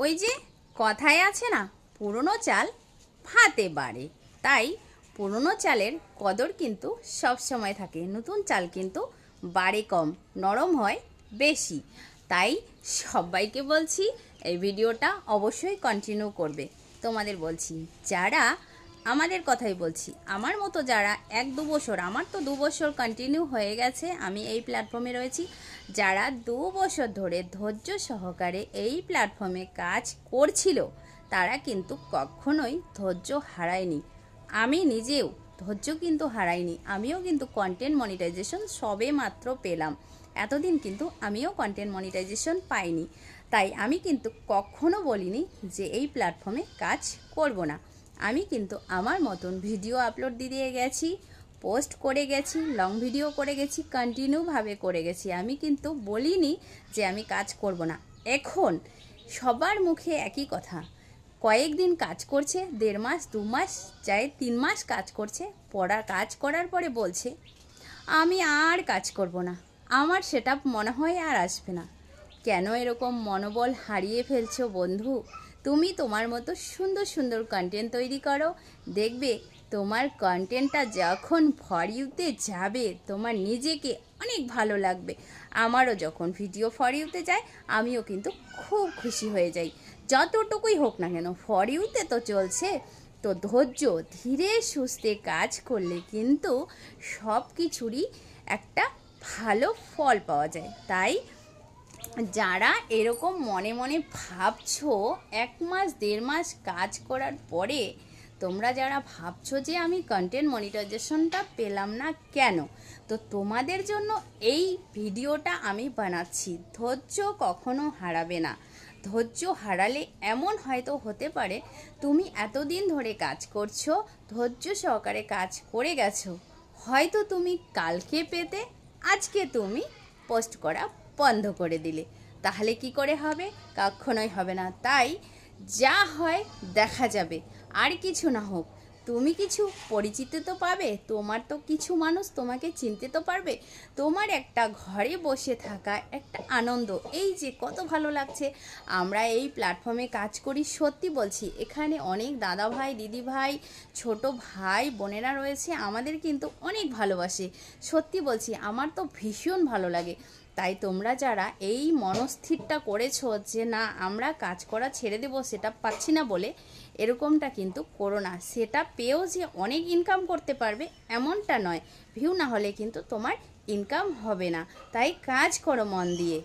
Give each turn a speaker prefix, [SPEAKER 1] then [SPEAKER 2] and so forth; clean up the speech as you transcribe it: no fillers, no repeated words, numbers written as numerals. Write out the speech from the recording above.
[SPEAKER 1] ওই যে কথায় আছে না, পুরনো চাল ভাতে বাড়ে। তাই পুরনো চালের কদর কিন্তু সব সময় থাকে, নতুন চাল কিন্তু বাড়ে কম, নরম হয় বেশি। তাই সবাইকে বলছি এই ভিডিওটা অবশ্যই কন্টিনিউ করবে। তোমাদের বলছি যারা আমাদের কথাই বলছি, আমার মতো যারা 1-2 বছর, আমার তো 2 বছর কন্টিনিউ হয়ে গেছে আমি এই প্ল্যাটফর্মে রয়েছি, যারা 2 বছর ধরে ধৈর্য সহকারে এই প্ল্যাটফর্মে কাজ করছিল তারা কিন্তু কখনোই ধৈর্য হারায়নি। আমি নিজেও ধৈর্য কিন্তু হারাইনি, আমিও কিন্তু কন্টেন্ট মনিটাইজেশন সবে মাত্র পেলাম। এতদিন কিন্তু আমিও কন্টেন্ট মনিটাইজেশন পাইনি। তাই আমি কিন্তু কখনো বলিনি যে এই প্ল্যাটফর্মে কাজ করব না। আমি কিন্তু আমার মতন ভিডিও আপলোড দিয়ে গেছি, পোস্ট করে গেছি, লং ভিডিও করে গেছি, কন্টিনিউভাবে করে গেছি। আমি কিন্তু বলিনি যে আমি কাজ করব না। এখন সবার মুখে একই কথা, কয়েকদিন কাজ করছে, 1.5 মাস 2 মাস চাই 3 মাস কাজ করছে, কাজ করার পরে বলছে আমি আর কাজ করব না, আমার সেটা মনে হয় আর আসবে না। কেন এরকম মনোবল হারিয়ে ফেলছো বন্ধু? তুমি তোমার মতো সুন্দর সুন্দর কন্টেন্ট তৈরি করো, দেখবে তোমার কন্টেন্টটা যখন ফর ইউতে যাবে তোমার নিজেকে অনেক ভালো লাগবে। আমারও যখন ভিডিও ফর ইউতে যায় আমিও কিন্তু খুব খুশি হয়ে যাই, যতটুকুই হোক না কেন ফর ইউতে তো চলছে। তো ধৈর্য ধীরে সুস্থে কাজ করলে কিন্তু সব কিছুরই একটা ভালো ফল পাওয়া যায়। তাই যারা এরকম মনে মনে ভাবছো 1 মাস 1.5 মাস কাজ করার পরে, তোমরা যারা ভাবছো যে আমি কন্টেন্ট মনিটাইজেশনটা পেলাম না কেন, তো তোমাদের জন্য এই ভিডিওটা আমি বানাচ্ছি। ধৈর্য কখনো হারাবে না। ধৈর্য হারালে এমন হয়তো হতে পারে তুমি এতদিন ধরে কাজ করছো, ধৈর্য সহকারে কাজ করে গেছো, হয়তো তুমি কালকে পেতে, আজকে তুমি পোস্ট করা বন্ধ করে দিলে, তাহলে কি করে হবে? কখনোই হবে না। তাই যা হয় দেখা যাবে, আর কিছু না হোক তুমি কিছু পরিচিতি তো পাবে, তোমার তো কিছু মানুষ তোমাকে চিনতে তো পারবে, তোমার একটা ঘরে বসে থাকা একটা আনন্দ, এই যে কত ভালো লাগছে। আমরা এই প্ল্যাটফর্মে কাজ করি, সত্যি বলছি এখানে অনেক দাদা ভাই, দিদি ভাই, ছোট ভাই বোনেরা রয়েছে, আমাদের কিন্তু অনেক ভালোবাসে। সত্যি বলছি আমার তো ভীষণ ভালো লাগে। তাই তোমরা যারা এই মনস্থিরটা করেছো যে না আমরা কাজ করা ছেড়ে দেবো সেটা পাচ্ছি না বলে, এরকমটা কিন্তু করো না। সেটা পেয়েও যে অনেক ইনকাম করতে পারবে এমনটা নয়, ভিউ না হলে কিন্তু তোমার ইনকাম হবে না। তাই কাজ করো মন দিয়ে।